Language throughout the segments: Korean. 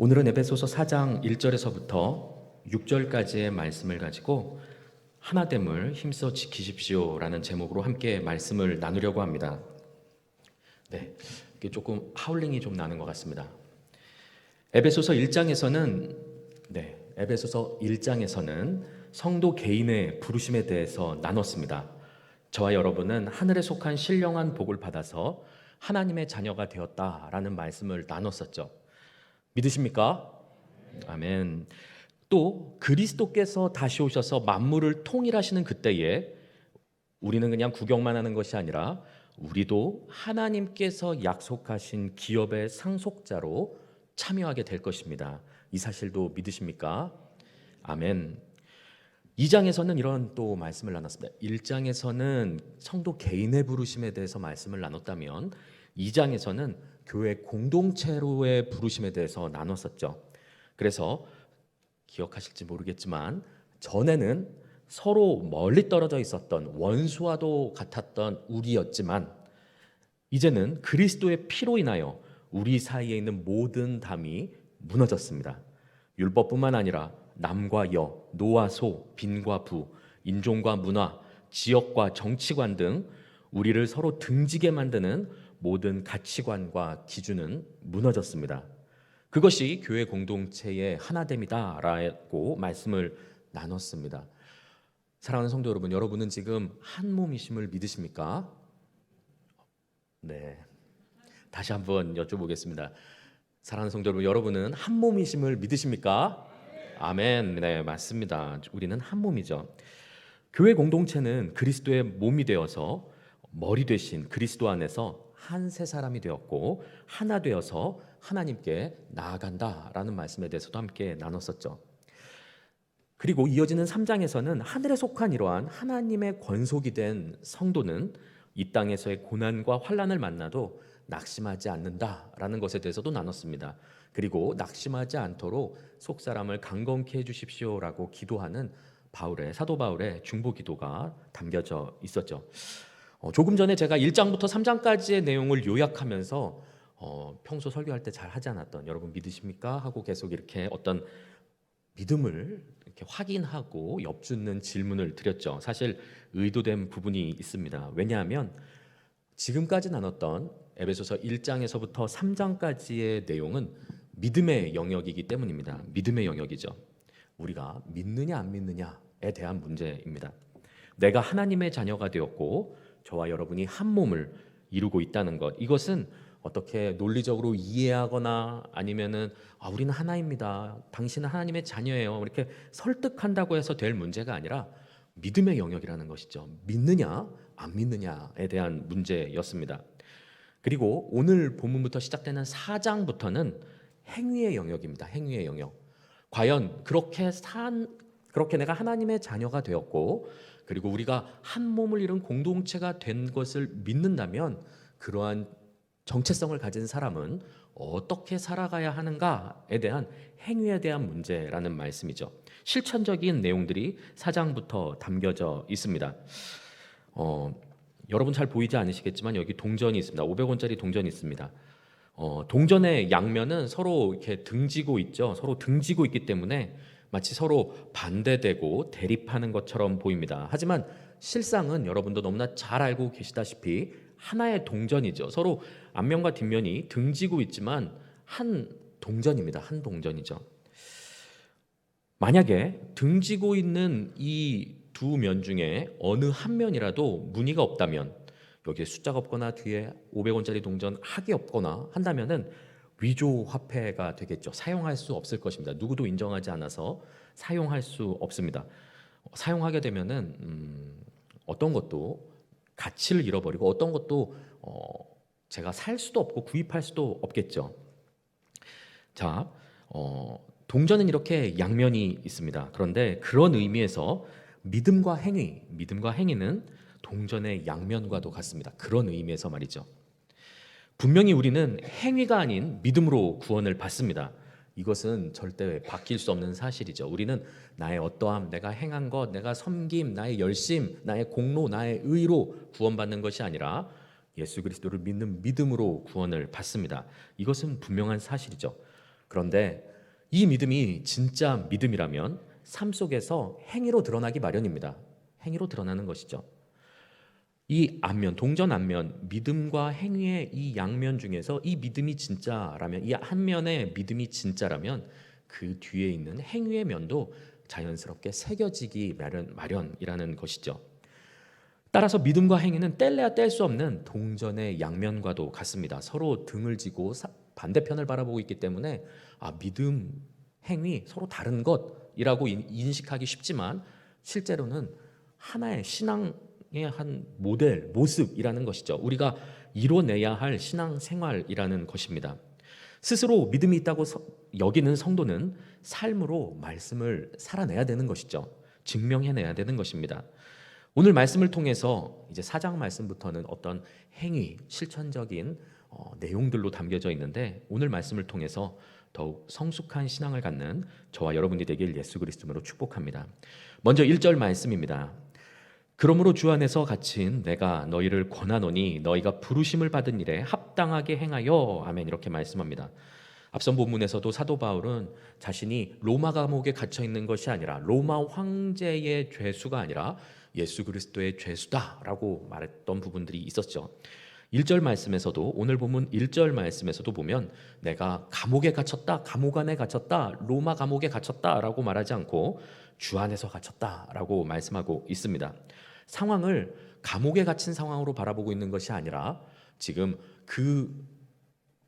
오늘은 에베소서 4장 1절에서부터 6절까지의 말씀을 가지고 하나됨을 힘써 지키십시오라는 제목으로 함께 말씀을 나누려고 합니다. 네, 이게 조금 하울링이 좀 나는 것 같습니다. 에베소서 1장에서는 성도 개인의 부르심에 대해서 나눴습니다. 저와 여러분은 하늘에 속한 신령한 복을 받아서 하나님의 자녀가 되었다라는 말씀을 나눴었죠. 믿으십니까? 아멘. 또 그리스도께서 다시 오셔서 만물을 통일하시는 그때에 우리는 그냥 구경만 하는 것이 아니라 우리도 하나님께서 약속하신 기업의 상속자로 참여하게 될 것입니다. 이 사실도 믿으십니까? 아멘. 2장에서는 이런 또 말씀을 나눴습니다. 1장에서는 성도 개인의 부르심에 대해서 말씀을 나눴다면 2장에서는 교회 공동체로의 부르심에 대해서 나눴었죠. 그래서 기억하실지 모르겠지만 전에는 서로 멀리 떨어져 있었던 원수와도 같았던 우리였지만 이제는 그리스도의 피로 인하여 우리 사이에 있는 모든 담이 무너졌습니다. 율법뿐만 아니라 남과 여, 노와 소, 빈과 부, 인종과 문화, 지역과 정치관 등 우리를 서로 등지게 만드는 모든 가치관과 기준은 무너졌습니다. 그것이 교회 공동체의 하나됨이다라고 말씀을 나눴습니다. 사랑하는 성도 여러분, 여러분은 지금 한 몸이심을 믿으십니까? 네, 다시 한번 여쭤보겠습니다. 사랑하는 성도 여러분, 여러분은 한 몸이심을 믿으십니까? 아멘. 네, 맞습니다. 우리는 한 몸이죠. 교회 공동체는 그리스도의 몸이 되어서 머리 되신 그리스도 안에서 한 세 사람이 되었고 하나 되어서 하나님께 나아간다라는 말씀에 대해서도 함께 나눴었죠. 그리고 이어지는 3장에서는 하늘에 속한 이러한 하나님의 권속이 된 성도는 이 땅에서의 고난과 환난을 만나도 낙심하지 않는다라는 것에 대해서도 나눴습니다. 그리고 낙심하지 않도록 속사람을 강건케 해주십시오라고 기도하는 사도 바울의 중보 기도가 담겨져 있었죠. 조금 전에 제가 1장부터 3장까지의 내용을 요약하면서 평소 설교할 때 잘 하지 않았던 여러분 믿으십니까? 하고 계속 이렇게 어떤 믿음을 이렇게 확인하고 엿주는 질문을 드렸죠. 사실 의도된 부분이 있습니다. 왜냐하면 지금까지 나눴던 에베소서 1장에서부터 3장까지의 내용은 믿음의 영역이기 때문입니다. 믿음의 영역이죠. 우리가 믿느냐 안 믿느냐에 대한 문제입니다. 내가 하나님의 자녀가 되었고 저와 여러분이 한 몸을 이루고 있다는 것, 이것은 어떻게 논리적으로 이해하거나 아니면은 우리는 하나입니다, 당신은 하나님의 자녀예요, 이렇게 설득한다고 해서 될 문제가 아니라 믿음의 영역이라는 것이죠. 믿느냐 안 믿느냐에 대한 문제였습니다. 그리고 오늘 본문부터 시작되는 4장부터는 행위의 영역입니다. 행위의 영역. 과연 그렇게 내가 하나님의 자녀가 되었고 그리고 우리가 한 몸을 이룬 공동체가 된 것을 믿는다면 그러한 정체성을 가진 사람은 어떻게 살아가야 하는가에 대한 행위에 대한 문제라는 말씀이죠. 실천적인 내용들이 4장부터 담겨져 있습니다. 여러분 잘 보이지 않으시겠지만 여기 동전이 있습니다. 500원짜리 동전이 있습니다. 동전의 양면은 서로 이렇게 등지고 있죠. 서로 등지고 있기 때문에 마치 서로 반대되고 대립하는 것처럼 보입니다. 하지만 실상은 여러분도 너무나 잘 알고 계시다시피 하나의 동전이죠. 서로 앞면과 뒷면이 등지고 있지만 한 동전입니다. 한 동전이죠. 만약에 등지고 있는 이 두 면 중에 어느 한 면이라도 무늬가 없다면, 여기에 숫자가 없거나 뒤에 500원짜리 동전 학이 없거나 한다면은 위조 화폐가 되겠죠. 사용할 수 없을 것입니다. 누구도 인정하지 않아서 사용할 수 없습니다. 사용하게 되면은 어떤 것도 가치를 잃어버리고 어떤 것도 제가 살 수도 없고 구입할 수도 없겠죠. 자, 동전은 이렇게 양면이 있습니다. 그런데 그런 의미에서 믿음과 행위는 동전의 양면과도 같습니다. 그런 의미에서 말이죠. 분명히 우리는 행위가 아닌 믿음으로 구원을 받습니다. 이것은 절대 바뀔 수 없는 사실이죠. 우리는 나의 어떠함, 내가 행한 것, 내가 섬김, 나의 열심, 나의 공로, 나의 의로 구원받는 것이 아니라 예수 그리스도를 믿는 믿음으로 구원을 받습니다. 이것은 분명한 사실이죠. 그런데 이 믿음이 진짜 믿음이라면 삶 속에서 행위로 드러나기 마련입니다. 행위로 드러나는 것이죠. 이 앞면, 동전 앞면, 믿음과 행위의 이 양면 중에서 이 믿음이 진짜라면, 이 한 면의 믿음이 진짜라면 그 뒤에 있는 행위의 면도 자연스럽게 새겨지기 마련이라는 것이죠. 따라서 믿음과 행위는 뗄래야 뗄 수 없는 동전의 양면과도 같습니다. 서로 등을 지고 반대편을 바라보고 있기 때문에 믿음, 행위 서로 다른 것이라고 인식하기 쉽지만 실제로는 하나의 신앙의 한 모델, 모습이라는 것이죠. 우리가 이뤄내야 할 신앙 생활이라는 것입니다. 스스로 믿음이 있다고 여기는 성도는 삶으로 말씀을 살아내야 되는 것이죠. 증명해내야 되는 것입니다. 오늘 말씀을 통해서 이제 4장 말씀부터는 어떤 행위, 실천적인 내용들로 담겨져 있는데 오늘 말씀을 통해서 더욱 성숙한 신앙을 갖는 저와 여러분이 되길 예수 그리스도로 축복합니다. 먼저 1절 말씀입니다. 그러므로 주 안에서 갇힌 내가 너희를 권하노니 너희가 부르심을 받은 일에 합당하게 행하여 아멘 이렇게 말씀합니다. 앞선 본문에서도 사도 바울은 자신이 로마 감옥에 갇혀 있는 것이 아니라 로마 황제의 죄수가 아니라 예수 그리스도의 죄수다라고 말했던 부분들이 있었죠. 1절 말씀에서도 오늘 본문 1절 말씀에서도 보면 내가 감옥에 갇혔다, 감옥 안에 갇혔다, 로마 감옥에 갇혔다라고 말하지 않고 주 안에서 갇혔다라고 말씀하고 있습니다. 상황을 감옥에 갇힌 상황으로 바라보고 있는 것이 아니라 지금 그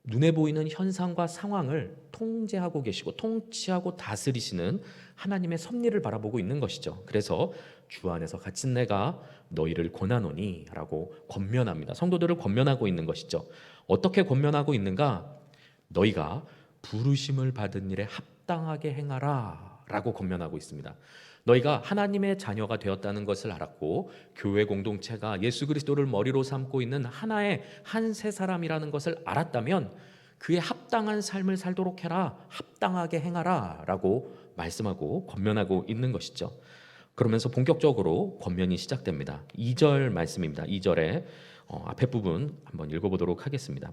눈에 보이는 현상과 상황을 통제하고 계시고 통치하고 다스리시는 하나님의 섭리를 바라보고 있는 것이죠. 그래서 주 안에서 갇힌 내가 너희를 권하노니 라고 권면합니다. 성도들을 권면하고 있는 것이죠. 어떻게 권면하고 있는가? 너희가 부르심을 받은 일에 합당하게 행하라 라고 권면하고 있습니다. 너희가 하나님의 자녀가 되었다는 것을 알았고 교회 공동체가 예수 그리스도를 머리로 삼고 있는 하나의 한 세 사람이라는 것을 알았다면 그에 합당한 삶을 살도록 해라, 합당하게 행하라 라고 말씀하고 권면하고 있는 것이죠. 그러면서 본격적으로 권면이 시작됩니다. 2절 말씀입니다. 2절에 앞에 부분 한번 읽어보도록 하겠습니다.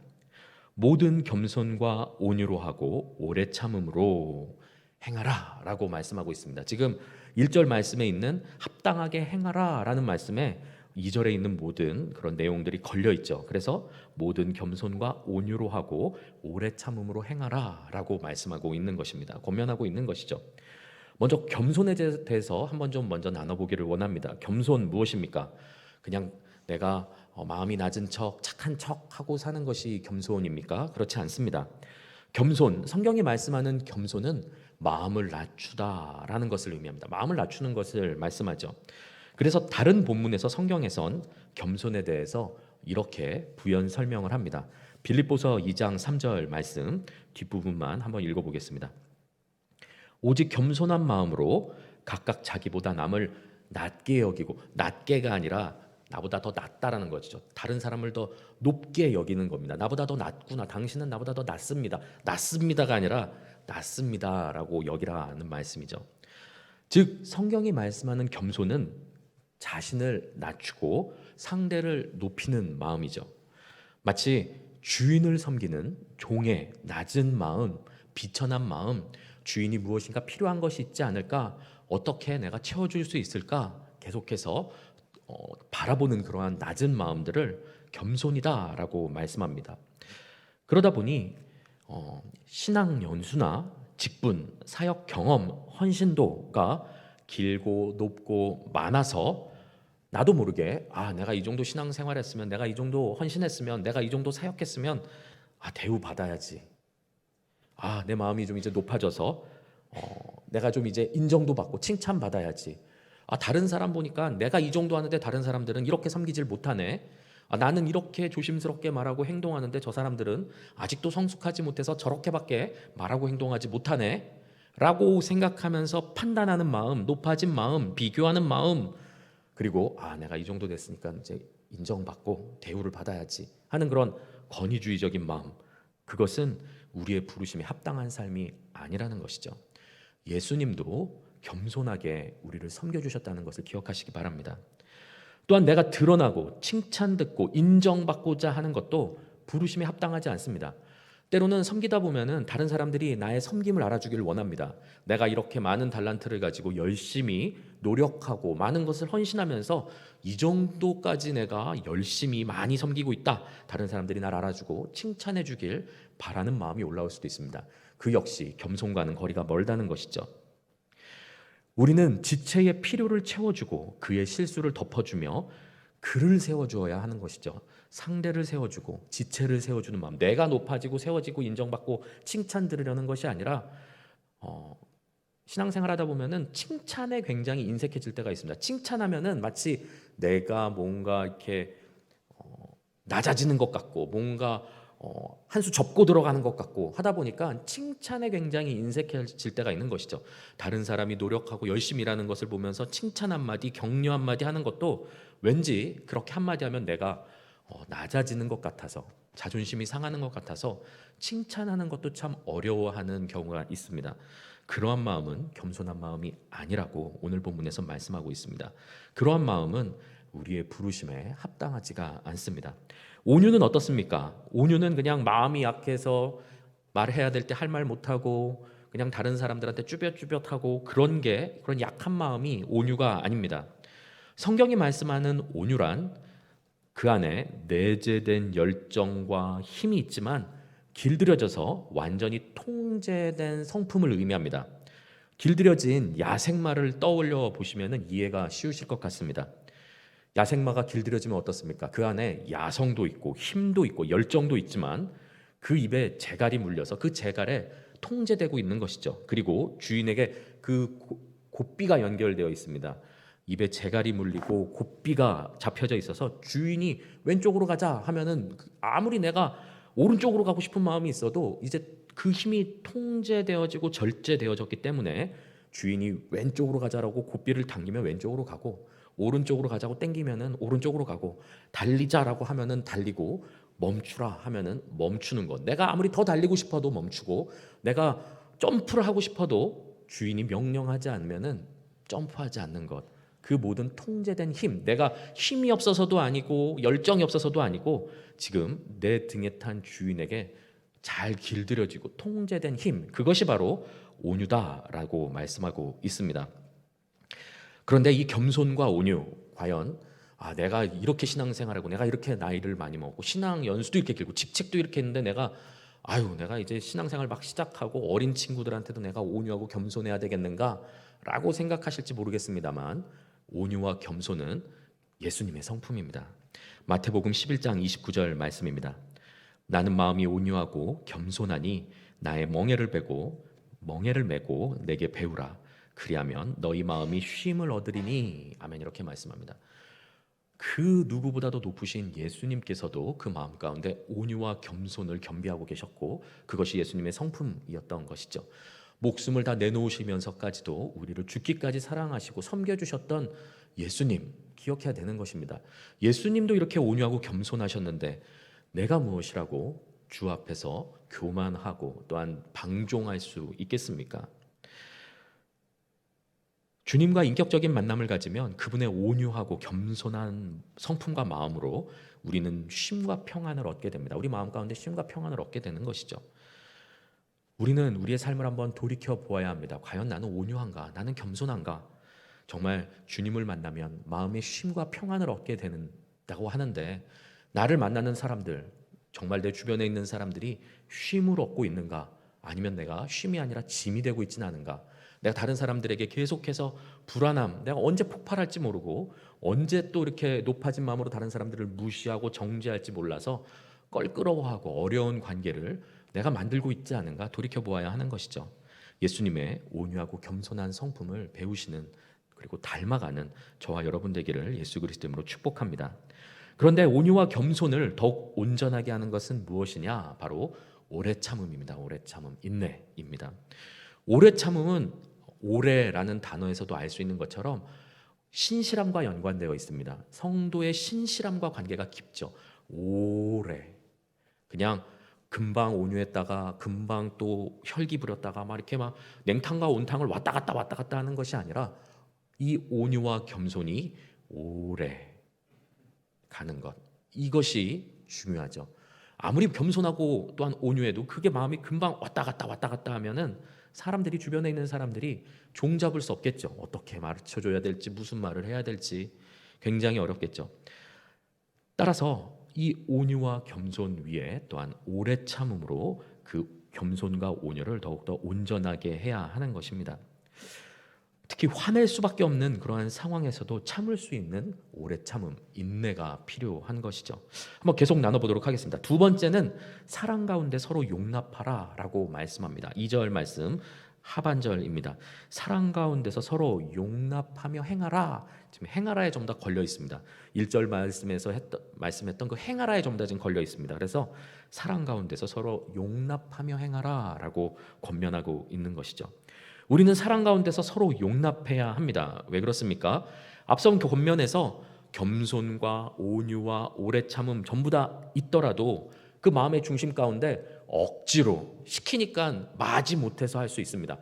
모든 겸손과 온유로 하고 오래 참음으로 행하라 라고 말씀하고 있습니다. 지금 1절 말씀에 있는 합당하게 행하라 라는 말씀에 2절에 있는 모든 그런 내용들이 걸려 있죠. 그래서 모든 겸손과 온유로 하고 오래 참음으로 행하라 라고 말씀하고 있는 것입니다. 권면하고 있는 것이죠. 먼저 겸손에 대해서 한번 좀 먼저 나눠보기를 원합니다. 겸손 무엇입니까? 그냥 내가 마음이 낮은 척, 착한 척 하고 사는 것이 겸손입니까? 그렇지 않습니다. 겸손, 성경이 말씀하는 겸손은 마음을 낮추다라는 것을 의미합니다. 마음을 낮추는 것을 말씀하죠. 그래서 다른 본문에서 성경에선 겸손에 대해서 이렇게 부연 설명을 합니다. 빌립보서 2장 3절 말씀 뒷부분만 한번 읽어보겠습니다. 오직 겸손한 마음으로 각각 자기보다 남을 낮게 여기고, 낮게가 아니라 나보다 더 낫다라는 거죠. 다른 사람을 더 높게 여기는 겁니다. 나보다 더 낫구나, 당신은 나보다 더 낫습니다. 낫습니다가 아니라 낫습니다라고 여기라는 말씀이죠. 즉 성경이 말씀하는 겸손은 자신을 낮추고 상대를 높이는 마음이죠. 마치 주인을 섬기는 종의 낮은 마음, 비천한 마음, 주인이 무엇인가 필요한 것이 있지 않을까? 어떻게 내가 채워줄 수 있을까? 계속해서 바라보는 그러한 낮은 마음들을 겸손이다라고 말씀합니다. 그러다 보니 신앙 연수나 직분, 사역 경험, 헌신도가 길고 높고 많아서 나도 모르게 내가 이 정도 신앙생활했으면, 내가 이 정도 헌신했으면, 내가 이 정도 사역했으면 대우 받아야지. 내 마음이 좀 이제 높아져서 내가 좀 이제 인정도 받고 칭찬 받아야지. 다른 사람 보니까 내가 이 정도 하는데 다른 사람들은 이렇게 섬기질 못하네. 나는 이렇게 조심스럽게 말하고 행동하는데 저 사람들은 아직도 성숙하지 못해서 저렇게밖에 말하고 행동하지 못하네 라고 생각하면서 판단하는 마음, 높아진 마음, 비교하는 마음, 그리고 내가 이 정도 됐으니까 이제 인정받고 대우를 받아야지 하는 그런 권위주의적인 마음, 그것은 우리의 부르심에 합당한 삶이 아니라는 것이죠. 예수님도 겸손하게 우리를 섬겨주셨다는 것을 기억하시기 바랍니다. 또한 내가 드러나고 칭찬 듣고 인정받고자 하는 것도 부르심에 합당하지 않습니다. 때로는 섬기다 보면은 다른 사람들이 나의 섬김을 알아주기를 원합니다. 내가 이렇게 많은 달란트를 가지고 열심히 노력하고 많은 것을 헌신하면서 이 정도까지 내가 열심히 많이 섬기고 있다. 다른 사람들이 날 알아주고 칭찬해 주길 바라는 마음이 올라올 수도 있습니다. 그 역시 겸손과는 거리가 멀다는 것이죠. 우리는 지체의 필요를 채워주고 그의 실수를 덮어주며 그를 세워주어야 하는 것이죠. 상대를 세워주고 지체를 세워주는 마음, 내가 높아지고 세워지고 인정받고 칭찬 들으려는 것이 아니라 신앙생활하다 보면은 칭찬에 굉장히 인색해질 때가 있습니다. 칭찬하면은 마치 내가 뭔가 이렇게 낮아지는 것 같고 뭔가 한 수 접고 들어가는 것 같고 하다 보니까 칭찬에 굉장히 인색해질 때가 있는 것이죠. 다른 사람이 노력하고 열심히 일하는 것을 보면서 칭찬 한마디, 격려 한마디 하는 것도 왠지 그렇게 한마디 하면 내가 낮아지는 것 같아서 자존심이 상하는 것 같아서 칭찬하는 것도 참 어려워하는 경우가 있습니다. 그러한 마음은 겸손한 마음이 아니라고 오늘 본문에서 말씀하고 있습니다. 그러한 마음은 우리의 부르심에 합당하지가 않습니다. 온유는 어떻습니까? 온유는 그냥 마음이 약해서 말해야 될 때 할 말 못하고 그냥 다른 사람들한테 쭈뼛쭈뼛하고 그런 약한 마음이 온유가 아닙니다. 성경이 말씀하는 온유란 그 안에 내재된 열정과 힘이 있지만 길들여져서 완전히 통제된 성품을 의미합니다. 길들여진 야생마를 떠올려 보시면 이해가 쉬우실 것 같습니다. 야생마가 길들여지면 어떻습니까? 그 안에 야성도 있고 힘도 있고 열정도 있지만 그 입에 재갈이 물려서 그 재갈에 통제되고 있는 것이죠. 그리고 주인에게 그 곱비가 연결되어 있습니다. 입에 재갈이 물리고 곱비가 잡혀져 있어서 주인이 왼쪽으로 가자 하면은 아무리 내가 오른쪽으로 가고 싶은 마음이 있어도 이제 그 힘이 통제되어지고 절제되어졌기 때문에 주인이 왼쪽으로 가자라고 곱비를 당기면 왼쪽으로 가고 오른쪽으로 가자고 땡기면은 오른쪽으로 가고 달리자라고 하면은 달리고 멈추라 하면은 멈추는 것. 내가 아무리 더 달리고 싶어도 멈추고 내가 점프를 하고 싶어도 주인이 명령하지 않으면은 점프하지 않는 것. 그 모든 통제된 힘. 내가 힘이 없어서도 아니고 열정이 없어서도 아니고 지금 내 등에 탄 주인에게 잘 길들여지고 통제된 힘. 그것이 바로 온유다라고 말씀하고 있습니다. 그런데 이 겸손과 온유 과연 내가 이렇게 신앙생활하고 내가 이렇게 나이를 많이 먹고 신앙 연수도 이렇게 길고 직책도 이렇게 했는데 내가 이제 신앙생활 막 시작하고 어린 친구들한테도 내가 온유하고 겸손해야 되겠는가라고 생각하실지 모르겠습니다만 온유와 겸손은 예수님의 성품입니다. 마태복음 11장 29절 말씀입니다. 나는 마음이 온유하고 겸손하니 나의 멍에를 메고 내게 배우라. 그리하면 너희 마음이 쉼을 얻으리니. 아멘. 이렇게 말씀합니다. 그 누구보다도 높으신 예수님께서도 그 마음 가운데 온유와 겸손을 겸비하고 계셨고 그것이 예수님의 성품이었던 것이죠. 목숨을 다 내놓으시면서까지도 우리를 죽기까지 사랑하시고 섬겨주셨던 예수님 기억해야 되는 것입니다. 예수님도 이렇게 온유하고 겸손하셨는데 내가 무엇이라고 주 앞에서 교만하고 또한 방종할 수 있겠습니까? 주님과 인격적인 만남을 가지면 그분의 온유하고 겸손한 성품과 마음으로 우리는 쉼과 평안을 얻게 됩니다. 우리 마음 가운데 쉼과 평안을 얻게 되는 것이죠. 우리는 우리의 삶을 한번 돌이켜 보아야 합니다. 과연 나는 온유한가? 나는 겸손한가? 정말 주님을 만나면 마음의 쉼과 평안을 얻게 된다고 하는데 나를 만나는 사람들, 정말 내 주변에 있는 사람들이 쉼을 얻고 있는가? 아니면 내가 쉼이 아니라 짐이 되고 있지는 않은가? 내가 다른 사람들에게 계속해서 불안함, 내가 언제 폭발할지 모르고 언제 또 이렇게 높아진 마음으로 다른 사람들을 무시하고 정죄할지 몰라서 껄끄러워하고 어려운 관계를 내가 만들고 있지 않은가 돌이켜보아야 하는 것이죠. 예수님의 온유하고 겸손한 성품을 배우시는 그리고 닮아가는 저와 여러분 되기를 예수 그리스도 이름으로 축복합니다. 그런데 온유와 겸손을 더욱 온전하게 하는 것은 무엇이냐? 바로 오래 참음입니다. 오래 참음, 인내입니다. 오래 참음은 오래라는 단어에서도 알 수 있는 것처럼 신실함과 연관되어 있습니다. 성도의 신실함과 관계가 깊죠. 오래. 그냥 금방 온유했다가 금방 또 혈기 부렸다가 막 이렇게 막 냉탕과 온탕을 왔다 갔다 하는 것이 아니라 이 온유와 겸손이 오래 가는 것. 이것이 중요하죠. 아무리 겸손하고 또한 온유해도 그게 마음이 금방 왔다 갔다 하면은 사람들이, 주변에 있는 사람들이 종잡을 수 없겠죠. 어떻게 가르쳐줘야 될지, 무슨 말을 해야 될지 굉장히 어렵겠죠. 따라서 이 온유와 겸손 위에 또한 오래 참음으로 그 겸손과 온유를 더욱더 온전하게 해야 하는 것입니다. 특히 화낼 수밖에 없는 그러한 상황에서도 참을 수 있는 오래 참음, 인내가 필요한 것이죠. 한번 계속 나눠보도록 하겠습니다. 두 번째는 사랑 가운데 서로 용납하라 라고 말씀합니다. 2절 말씀 하반절입니다. 사랑 가운데서 서로 용납하며 행하라. 지금 행하라에 좀 더 걸려 있습니다. 1절 말씀에서 말씀했던 그 행하라에 좀 더 지금 걸려 있습니다. 그래서 사랑 가운데서 서로 용납하며 행하라 라고 권면하고 있는 것이죠. 우리는 사랑 가운데서 서로 용납해야 합니다. 왜 그렇습니까? 앞선 권면에서 겸손과 온유와 오래 참음 전부 다 있더라도 그 마음의 중심 가운데 억지로 시키니까 마지 못해서 할 수 있습니다.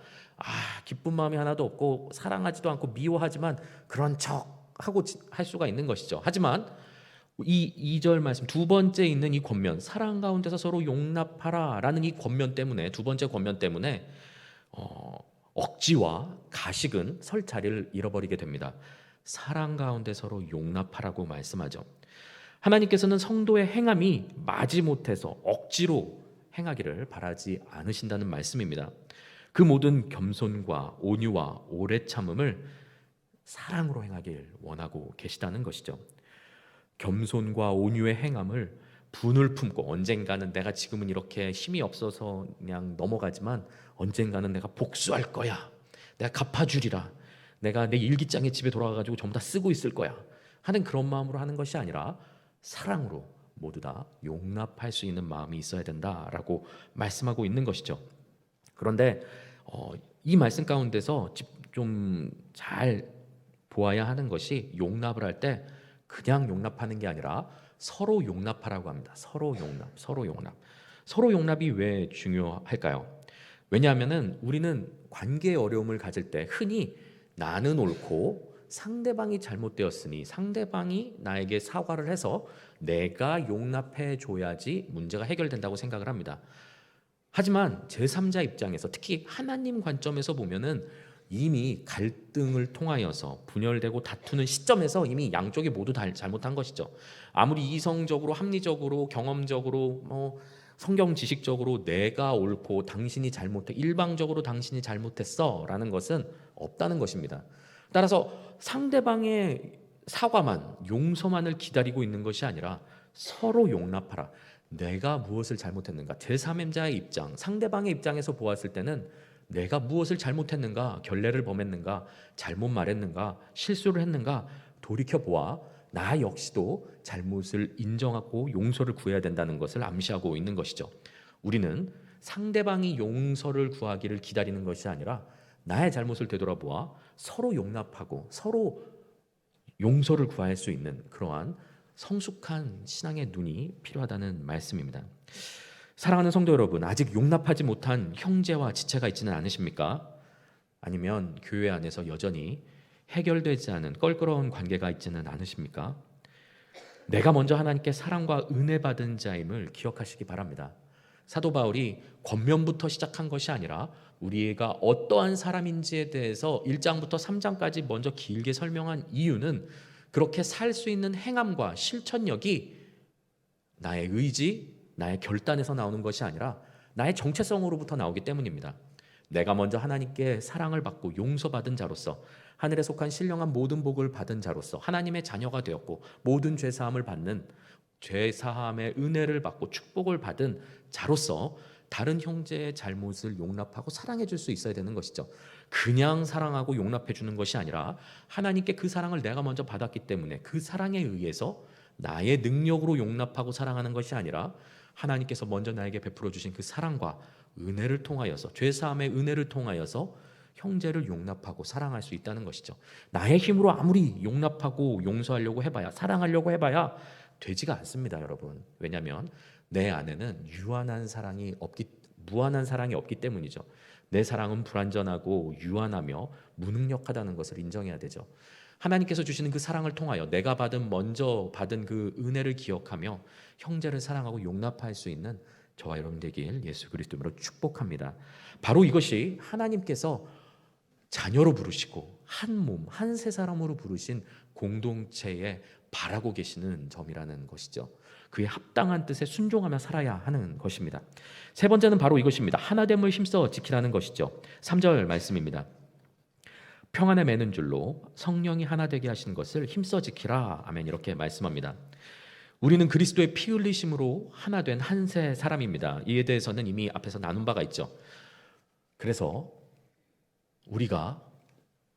기쁜 마음이 하나도 없고 사랑하지도 않고 미워하지만 그런 척 하고 할 수가 있는 것이죠. 하지만 이 2절 말씀 두 번째 있는 이 권면, 사랑 가운데서 서로 용납하라라는 이 권면 때문에, 두 번째 권면 때문에 억지와 가식은 설 자리를 잃어버리게 됩니다. 사랑 가운데 서로 용납하라고 말씀하죠. 하나님께서는 성도의 행함이 마지못해서 억지로 행하기를 바라지 않으신다는 말씀입니다. 그 모든 겸손과 온유와 오래 참음을 사랑으로 행하길 원하고 계시다는 것이죠. 겸손과 온유의 행함을 분을 품고, 언젠가는 내가 지금은 이렇게 힘이 없어서 그냥 넘어가지만 언젠가는 내가 복수할 거야, 내가 갚아주리라, 내가 내 일기장에 집에 돌아가가지고 전부 다 쓰고 있을 거야 하는 그런 마음으로 하는 것이 아니라 사랑으로 모두 다 용납할 수 있는 마음이 있어야 된다라고 말씀하고 있는 것이죠. 그런데 이 말씀 가운데서 좀 잘 보아야 하는 것이, 용납을 할 때 그냥 용납하는 게 아니라 서로 용납하라고 합니다. 서로 용납, 서로 용납. 서로 용납이 왜 중요할까요? 왜냐하면은 우리는 관계의 어려움을 가질 때 흔히 나는 옳고 상대방이 잘못되었으니 상대방이 나에게 사과를 해서 내가 용납해 줘야지 문제가 해결된다고 생각을 합니다. 하지만 제3자 입장에서, 특히 하나님 관점에서 보면은 이미 갈등을 통하여서 분열되고 다투는 시점에서 이미 양쪽이 모두 다 잘못한 것이죠. 아무리 이성적으로, 합리적으로, 경험적으로, 성경 지식적으로 내가 옳고 당신이 잘못해, 일방적으로 당신이 잘못했어 라는 것은 없다는 것입니다. 따라서 상대방의 사과만, 용서만을 기다리고 있는 것이 아니라 서로 용납하라. 내가 무엇을 잘못했는가, 제3자의 입장, 상대방의 입장에서 보았을 때는 내가 무엇을 잘못했는가, 결례를 범했는가, 잘못 말했는가, 실수를 했는가 돌이켜보아 나 역시도 잘못을 인정하고 용서를 구해야 된다는 것을 암시하고 있는 것이죠. 우리는 상대방이 용서를 구하기를 기다리는 것이 아니라 나의 잘못을 되돌아보아 서로 용납하고 서로 용서를 구할 수 있는 그러한 성숙한 신앙의 눈이 필요하다는 말씀입니다. 사랑하는 성도 여러분, 아직 용납하지 못한 형제와 지체가 있지는 않으십니까? 아니면 교회 안에서 여전히 해결되지 않은 껄끄러운 관계가 있지는 않으십니까? 내가 먼저 하나님께 사랑과 은혜 받은 자임을 기억하시기 바랍니다. 사도 바울이 권면부터 시작한 것이 아니라 우리가 어떠한 사람인지에 대해서 1장부터 3장까지 먼저 길게 설명한 이유는 그렇게 살 수 있는 행함과 실천력이 나의 의지, 나의 결단에서 나오는 것이 아니라 나의 정체성으로부터 나오기 때문입니다. 내가 먼저 하나님께 사랑을 받고 용서받은 자로서, 하늘에 속한 신령한 모든 복을 받은 자로서, 하나님의 자녀가 되었고 모든 죄사함을 받는, 죄사함의 은혜를 받고 축복을 받은 자로서 다른 형제의 잘못을 용납하고 사랑해 줄 수 있어야 되는 것이죠. 그냥 사랑하고 용납해 주는 것이 아니라 하나님께 그 사랑을 내가 먼저 받았기 때문에 그 사랑에 의해서 나의 능력으로 용납하고 사랑하는 것이 아니라 하나님께서 먼저 나에게 베풀어 주신 그 사랑과 은혜를 통하여서, 죄사함의 은혜를 통하여서 형제를 용납하고 사랑할 수 있다는 것이죠. 나의 힘으로 아무리 용납하고 용서하려고 해봐야, 사랑하려고 해봐야 되지가 않습니다, 여러분. 왜냐하면 내 안에는 무한한 사랑이 없기 때문이죠. 내 사랑은 불완전하고 유한하며 무능력하다는 것을 인정해야 되죠. 하나님께서 주시는 그 사랑을 통하여 내가 먼저 받은 그 은혜를 기억하며 형제를 사랑하고 용납할 수 있는 저와 여러분 되길 예수 그리스도로 축복합니다. 바로 이것이 하나님께서 자녀로 부르시고 한 몸, 한 세 사람으로 부르신 공동체에 바라고 계시는 점이라는 것이죠. 그의 합당한 뜻에 순종하며 살아야 하는 것입니다. 세 번째는 바로 이것입니다. 하나됨을 힘써 지키라는 것이죠. 3절 말씀입니다. 평안에 매는 줄로 성령이 하나 되게 하신 것을 힘써 지키라. 아멘. 이렇게 말씀합니다. 우리는 그리스도의 피 흘리심으로 하나 된 한 세 사람입니다. 이에 대해서는 이미 앞에서 나눈 바가 있죠. 그래서 우리가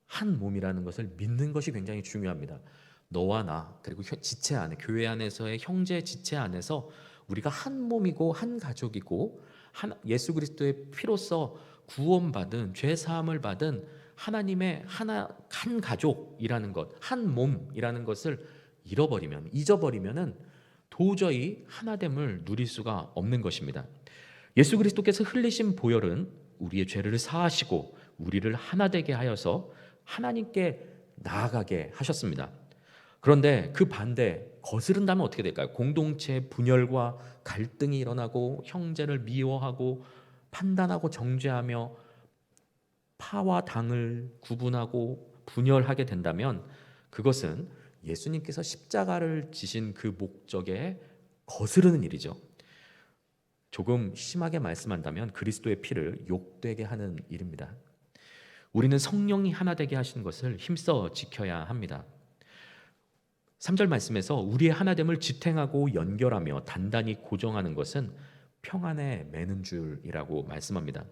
한 몸이라는 것을 믿는 것이 굉장히 중요합니다. 너와 나 그리고 지체 안에 교회 안에서의 형제 지체 안에서 우리가 한 몸이고 한 가족이고 예수 그리스도의 피로써 구원받은 죄 사함을 받은 하나님의 한 가족이라는 것, 한 몸이라는 것을 잊어버리면은 도저히 하나됨을 누릴 수가 없는 것입니다. 예수 그리스도께서 흘리신 보혈은 우리의 죄를 사하시고 우리를 하나 되게 하여서 하나님께 나아가게 하셨습니다. 그런데 그 반대 거스른다면 어떻게 될까요? 공동체 분열과 갈등이 일어나고 형제를 미워하고 판단하고 정죄하며 파와 당을 구분하고 분열하게 된다면 그것은 예수님께서 십자가를 지신 그 목적에 거스르는 일이죠. 조금 심하게 말씀한다면 그리스도의 피를 욕되게 하는 일입니다. 우리는 성령이 하나 되게 하신 것을 힘써 지켜야 합니다. 3절 말씀에서 우리의 하나됨을 지탱하고 연결하며 단단히 고정하는 것은 평안에 매는 줄이라고 말씀합니다.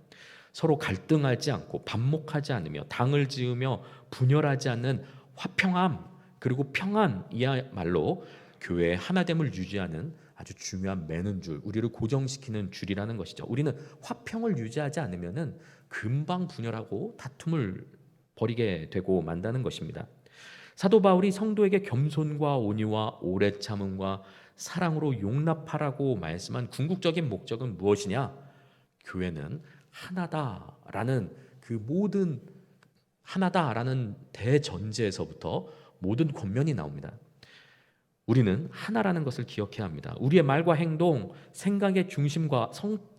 서로 갈등하지 않고 반목하지 않으며 당을 지으며 분열하지 않는 화평함 그리고 평안이야말로 교회의 하나됨을 유지하는 아주 중요한 매는 줄, 우리를 고정시키는 줄이라는 것이죠. 우리는 화평을 유지하지 않으면은 금방 분열하고 다툼을 벌이게 되고 만다는 것입니다. 사도 바울이 성도에게 겸손과 온유와 오래 참음과 사랑으로 용납하라고 말씀한 궁극적인 목적은 무엇이냐? 교회는 하나다라는 그 모든 하나다라는 대전제에서부터 모든 권면이 나옵니다. 우리는 하나라는 것을 기억해야 합니다. 우리의 말과 행동, 생각의 중심과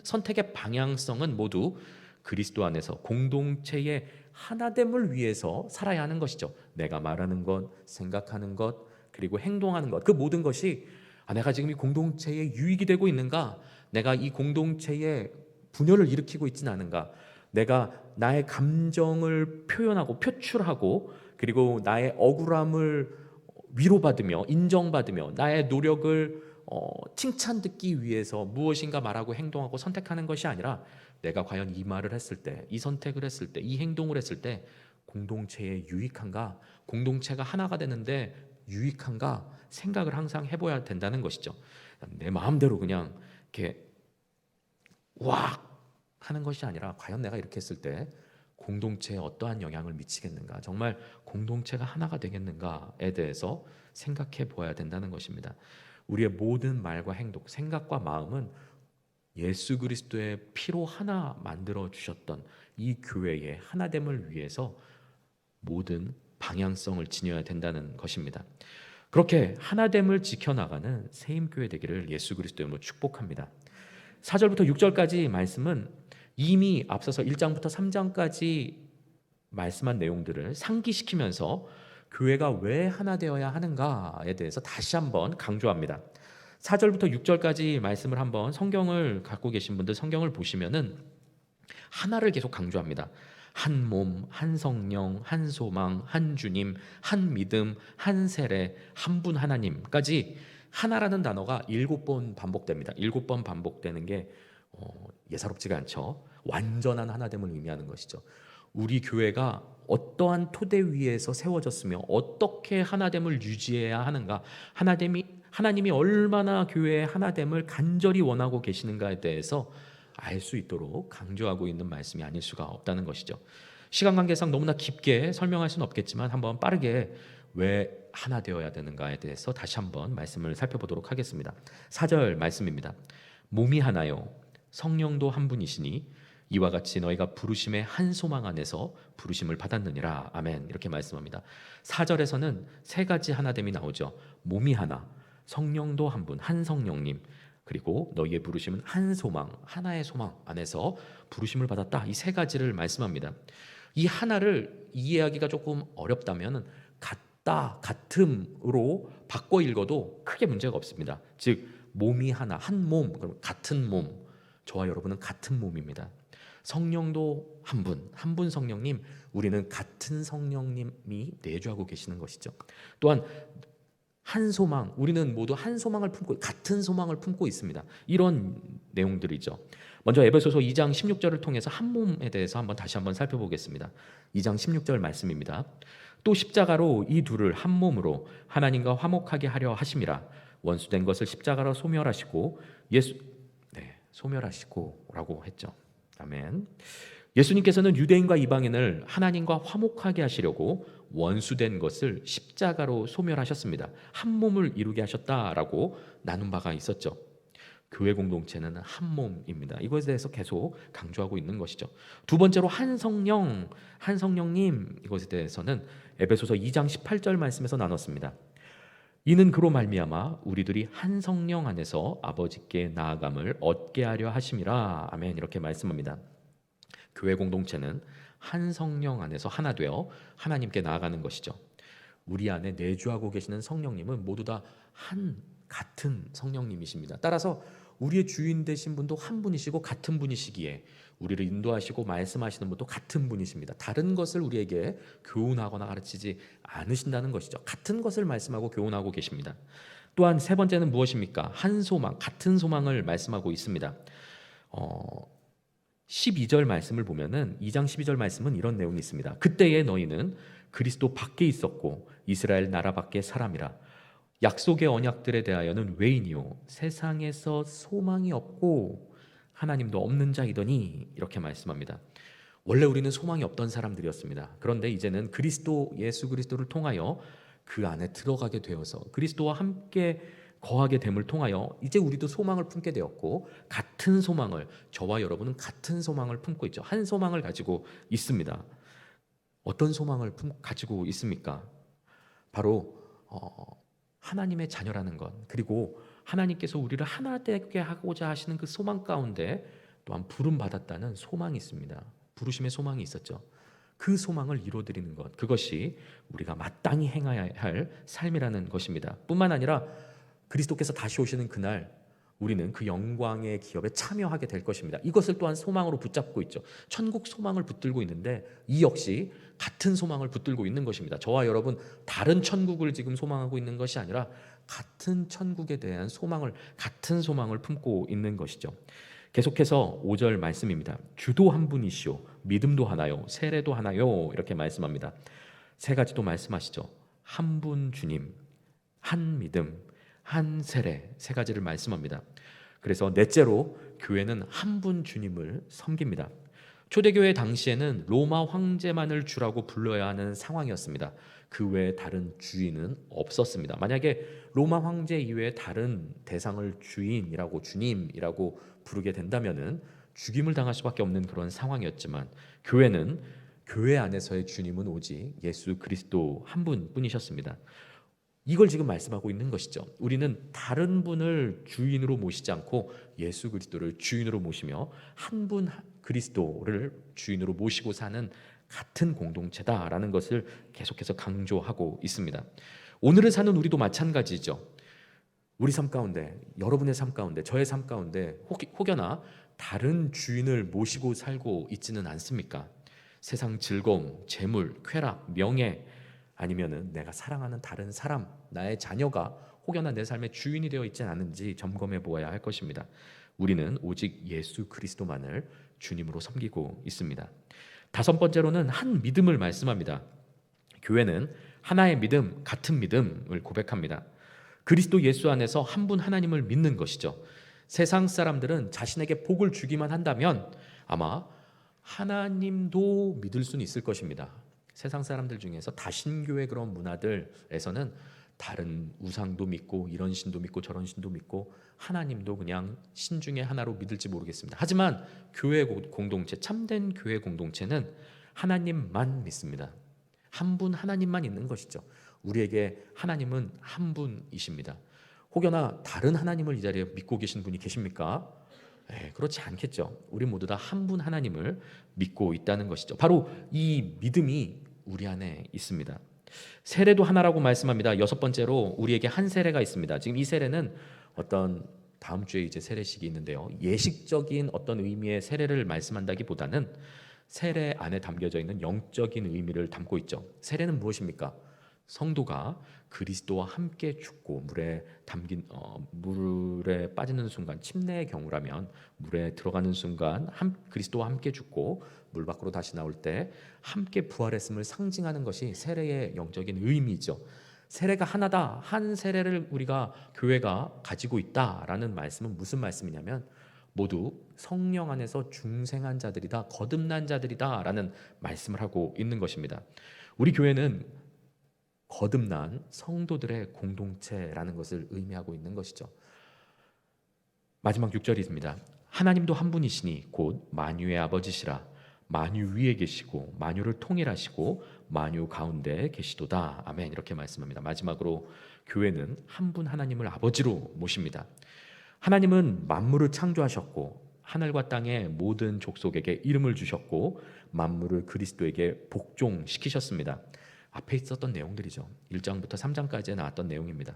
선택의 방향성은 모두 그리스도 안에서 공동체의 하나됨을 위해서 살아야 하는 것이죠. 내가 말하는 것, 생각하는 것, 그리고 행동하는 것, 그 모든 것이 내가 지금 이 공동체에 유익이 되고 있는가? 내가 이 공동체에 분열을 일으키고 있지는 않은가? 내가 나의 감정을 표현하고 표출하고 그리고 나의 억울함을 위로받으며 인정받으며 나의 노력을 칭찬듣기 위해서 무엇인가 말하고 행동하고 선택하는 것이 아니라 내가 과연 이 말을 했을 때, 이 선택을 했을 때, 이 행동을 했을 때 공동체에 유익한가? 공동체가 하나가 되는데 유익한가? 생각을 항상 해봐야 된다는 것이죠. 내 마음대로 그냥 이렇게 왁 하는 것이 아니라 과연 내가 이렇게 했을 때 공동체에 어떠한 영향을 미치겠는가? 정말 공동체가 하나가 되겠는가에 대해서 생각해 보아야 된다는 것입니다. 우리의 모든 말과 행동, 생각과 마음은 예수 그리스도의 피로 하나 만들어 주셨던 이 교회의 하나됨을 위해서 모든 방향성을 지녀야 된다는 것입니다. 그렇게 하나됨을 지켜나가는 세임교회 되기를 예수 그리스도로 축복합니다. 4절부터 6절까지 말씀은 이미 앞서서 1장부터 3장까지 말씀한 내용들을 상기시키면서 교회가 왜 하나 되어야 하는가에 대해서 다시 한번 강조합니다. 4절부터 6절까지 말씀을 한번 성경을 갖고 계신 분들 성경을 보시면은 하나를 계속 강조합니다. 한 몸, 한 성령, 한 소망, 한 주님, 한 믿음, 한 세례, 한 분 하나님까지 하나라는 단어가 7번 반복됩니다. 7번 반복되는 게 예사롭지가 않죠. 완전한 하나됨을 의미하는 것이죠. 우리 교회가 어떠한 토대 위에서 세워졌으며 어떻게 하나됨을 유지해야 하는가, 하나님이 얼마나 교회의 하나됨을 간절히 원하고 계시는가에 대해서 알 수 있도록 강조하고 있는 말씀이 아닐 수가 없다는 것이죠. 시간 관계상 너무나 깊게 설명할 수는 없겠지만 한번 빠르게 왜 하나 되어야 되는가에 대해서 다시 한번 말씀을 살펴보도록 하겠습니다. 4절 말씀입니다. 몸이 하나요 성령도 한 분이시니 이와 같이 너희가 부르심의 한 소망 안에서 부르심을 받았느니라. 아멘. 이렇게 말씀합니다. 4절에서는 세 가지 하나됨이 나오죠. 몸이 하나, 성령도 한 분, 한 성령님, 그리고 너희의 부르심은 한 소망, 하나의 소망 안에서 부르심을 받았다. 이 세 가지를 말씀합니다. 이 하나를 이해하기가 조금 어렵다면 같다, 같음으로 바꿔 읽어도 크게 문제가 없습니다. 즉 몸이 하나, 한 몸, 그럼 같은 몸. 저와 여러분은 같은 몸입니다. 성령도 한 분, 한 분 성령님, 우리는 같은 성령님이 내주하고 계시는 것이죠. 또한 한 소망, 우리는 모두 한 소망을 품고 같은 소망을 품고 있습니다. 이런 내용들이죠. 먼저 에베소서 2장 16절을 통해서 한 몸에 대해서 다시 한번 살펴보겠습니다. 2장 16절 말씀입니다. 또 십자가로 이 둘을 한 몸으로 하나님과 화목하게 하려 하심이라. 원수된 것을 십자가로 소멸하시고 소멸하시고라고 했죠. 아멘. 예수님께서는 유대인과 이방인을 하나님과 화목하게 하시려고 원수된 것을 십자가로 소멸하셨습니다. 한 몸을 이루게 하셨다라고 나눈 바가 있었죠. 교회 공동체는 한 몸입니다. 이것에 대해서 계속 강조하고 있는 것이죠. 두 번째로 한 성령, 한 성령님, 이것에 대해서는 에베소서 2장 18절 말씀에서 나눴습니다. 이는 그로 말미암아 우리들이 한 성령 안에서 아버지께 나아감을 얻게 하려 하심이라. 아멘. 이렇게 말씀합니다. 교회 공동체는 한 성령 안에서 하나 되어 하나님께 나아가는 것이죠. 우리 안에 내주하고 계시는 성령님은 모두 다 같은 성령님이십니다. 따라서 우리의 주인 되신 분도 한 분이시고 같은 분이시기에 우리를 인도하시고 말씀하시는 분도 같은 분이십니다. 다른 것을 우리에게 교훈하거나 가르치지 않으신다는 것이죠. 같은 것을 말씀하고 교훈하고 계십니다. 또한 세 번째는 무엇입니까? 한 소망, 같은 소망을 말씀하고 있습니다. 12절 말씀을 보면은 2장 12절 말씀은 이런 내용이 있습니다. 그때에 너희는 그리스도 밖에 있었고 이스라엘 나라 밖의 사람이라. 약속의 언약들에 대하여는 외인이요 세상에서 소망이 없고 하나님도 없는 자이더니 이렇게 말씀합니다. 원래 우리는 소망이 없던 사람들이었습니다. 그런데 이제는 예수 그리스도를 통하여 그 안에 들어가게 되어서 그리스도와 함께 거하게 됨을 통하여 이제 우리도 소망을 품게 되었고 같은 소망을, 저와 여러분은 같은 소망을 품고 있죠. 한 소망을 가지고 있습니다. 어떤 소망을 가지고 있습니까? 바로 하나님의 자녀라는 것, 그리고 하나님께서 우리를 하나 되게 하고자 하시는 그 소망 가운데 또한 부름받았다는 소망이 있습니다. 부르심의 소망이 있었죠. 그 소망을 이루어드리는 것, 그것이 우리가 마땅히 행해야 할 삶이라는 것입니다. 뿐만 아니라 그리스도께서 다시 오시는 그날 우리는 그 영광의 기업에 참여하게 될 것입니다. 이것을 또한 소망으로 붙잡고 있죠. 천국 소망을 붙들고 있는데 이 역시 같은 소망을 붙들고 있는 것입니다. 저와 여러분 다른 천국을 지금 소망하고 있는 것이 아니라 같은 천국에 대한 같은 소망을 품고 있는 것이죠. 계속해서 5절 말씀입니다. 주도 한 분이시오 믿음도 하나요 세례도 하나요 이렇게 말씀합니다. 세 가지도 말씀하시죠. 한 분 주님, 한 믿음, 한 세례, 세 가지를 말씀합니다. 그래서 넷째로 교회는 한 분 주님을 섬깁니다. 초대교회 당시에는 로마 황제만을 주라고 불러야 하는 상황이었습니다. 그 외에 다른 주인은 없었습니다. 만약에 로마 황제 이외에 다른 대상을 주인이라고, 주님이라고 부르게 된다면은 죽임을 당할 수밖에 없는 그런 상황이었지만 교회 안에서의 주님은 오직 예수 그리스도 한 분뿐이셨습니다. 이걸 지금 말씀하고 있는 것이죠. 우리는 다른 분을 주인으로 모시지 않고 예수 그리스도를 주인으로 모시며 한 분 그리스도를 주인으로 모시고 사는 같은 공동체다라는 것을 계속해서 강조하고 있습니다. 오늘을 사는 우리도 마찬가지죠. 우리 삶 가운데, 여러분의 삶 가운데, 저의 삶 가운데 혹여나 다른 주인을 모시고 살고 있지는 않습니까? 세상 즐거움, 재물, 쾌락, 명예, 아니면은 내가 사랑하는 다른 사람, 나의 자녀가 혹여나 내 삶의 주인이 되어 있지 않은지 점검해 보아야 할 것입니다. 우리는 오직 예수 그리스도만을 주님으로 섬기고 있습니다. 다섯 번째로는 한 믿음을 말씀합니다. 교회는 하나의 믿음, 같은 믿음을 고백합니다. 그리스도 예수 안에서 한 분 하나님을 믿는 것이죠. 세상 사람들은 자신에게 복을 주기만 한다면 아마 하나님도 믿을 수는 있을 것입니다. 세상 사람들 중에서 다신교의 그런 문화들에서는 다른 우상도 믿고 이런 신도 믿고 저런 신도 믿고 하나님도 그냥 신 중에 하나로 믿을지 모르겠습니다. 하지만 교회 공동체, 참된 교회 공동체는 하나님만 믿습니다. 한 분 하나님만 있는 것이죠. 우리에게 하나님은 한 분이십니다. 혹여나 다른 하나님을 이 자리에 믿고 계신 분이 계십니까? 그렇지 않겠죠. 우리 모두 다 한 분 하나님을 믿고 있다는 것이죠. 바로 이 믿음이 우리 안에 있습니다. 세례도 하나라고 말씀합니다. 여섯 번째로 우리에게 한 세례가 있습니다. 지금 이 세례는 어떤 다음 주에 이제 세례식이 있는데요. 예식적인 어떤 의미의 세례를 말씀한다기보다는 세례 안에 담겨져 있는 영적인 의미를 담고 있죠. 세례는 무엇입니까? 성도가 그리스도와 함께 죽고 물에 빠지는 순간, 침례의 경우라면 물에 들어가는 순간 그리스도와 함께 죽고 물 밖으로 다시 나올 때 함께 부활했음을 상징하는 것이 세례의 영적인 의미죠. 세례가 하나다. 한 세례를 우리가 교회가 가지고 있다라는 말씀은 무슨 말씀이냐면 모두 성령 안에서 중생한 자들이다, 거듭난 자들이다라는 말씀을 하고 있는 것입니다. 우리 교회는 거듭난 성도들의 공동체라는 것을 의미하고 있는 것이죠. 마지막 6절입니다. 하나님도 한 분이시니 곧 만유의 아버지시라. 만유 위에 계시고 만유를 통일하시고 만유 가운데 계시도다. 아멘. 이렇게 말씀합니다. 마지막으로 교회는 한 분 하나님을 아버지로 모십니다. 하나님은 만물을 창조하셨고 하늘과 땅의 모든 족속에게 이름을 주셨고 만물을 그리스도에게 복종시키셨습니다. 앞에 있었던 내용들이죠. 1장부터 3장까지 나왔던 내용입니다.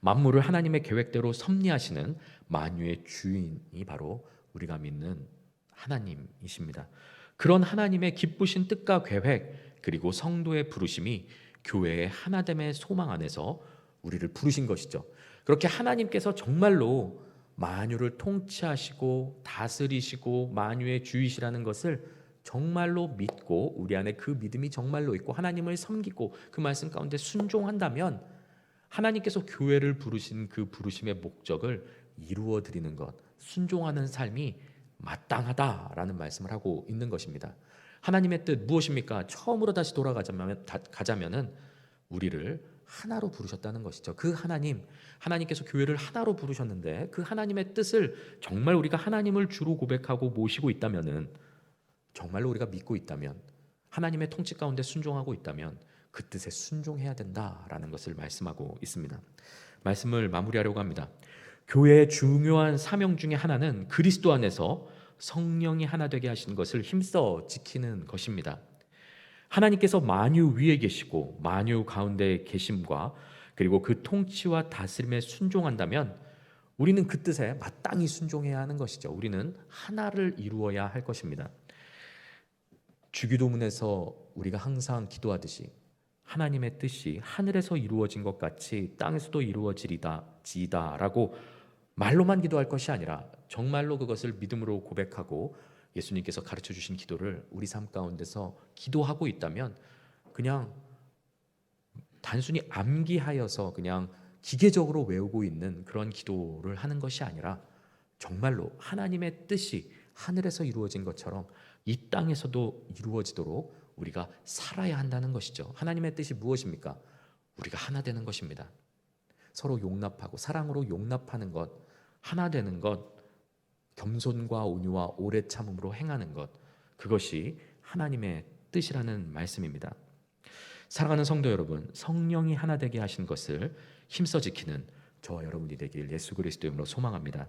만물을 하나님의 계획대로 섭리하시는 만유의 주인이 바로 우리가 믿는 하나님이십니다. 그런 하나님의 기쁘신 뜻과 계획 그리고 성도의 부르심이 교회의 하나됨의 소망 안에서 우리를 부르신 것이죠. 그렇게 하나님께서 정말로 만유를 통치하시고 다스리시고 만유의 주이시라는 것을 정말로 믿고 우리 안에 그 믿음이 정말로 있고 하나님을 섬기고 그 말씀 가운데 순종한다면 하나님께서 교회를 부르신 그 부르심의 목적을 이루어 드리는 것, 순종하는 삶이 마땅하다라는 말씀을 하고 있는 것입니다. 하나님의 뜻 무엇입니까? 처음으로 다시 가자면은 우리를 하나로 부르셨다는 것이죠. 그 하나님께서 교회를 하나로 부르셨는데 그 하나님의 뜻을 정말 우리가 하나님을 주로 고백하고 모시고 있다면은, 정말로 우리가 믿고 있다면, 하나님의 통치 가운데 순종하고 있다면 그 뜻에 순종해야 된다라는 것을 말씀하고 있습니다. 말씀을 마무리하려고 합니다. 교회의 중요한 사명 중에 하나는 그리스도 안에서 성령이 하나 되게 하시는 것을 힘써 지키는 것입니다. 하나님께서 만유 위에 계시고 만유 가운데 계심과 그리고 그 통치와 다스림에 순종한다면 우리는 그 뜻에 마땅히 순종해야 하는 것이죠. 우리는 하나를 이루어야 할 것입니다. 주기도문에서 우리가 항상 기도하듯이 하나님의 뜻이 하늘에서 이루어진 것 같이 땅에서도 이루어지리다라고 말로만 기도할 것이 아니라 정말로 그것을 믿음으로 고백하고 예수님께서 가르쳐 주신 기도를 우리 삶 가운데서 기도하고 있다면 그냥 단순히 암기하여서 그냥 기계적으로 외우고 있는 그런 기도를 하는 것이 아니라 정말로 하나님의 뜻이 하늘에서 이루어진 것처럼 이 땅에서도 이루어지도록 우리가 살아야 한다는 것이죠. 하나님의 뜻이 무엇입니까? 우리가 하나 되는 것입니다. 서로 용납하고 사랑으로 용납하는 것, 하나 되는 것, 겸손과 온유와 오래 참음으로 행하는 것, 그것이 하나님의 뜻이라는 말씀입니다. 사랑하는 성도 여러분, 성령이 하나 되게 하신 것을 힘써 지키는 저와 여러분이 되길 예수 그리스도 이름으로 소망합니다.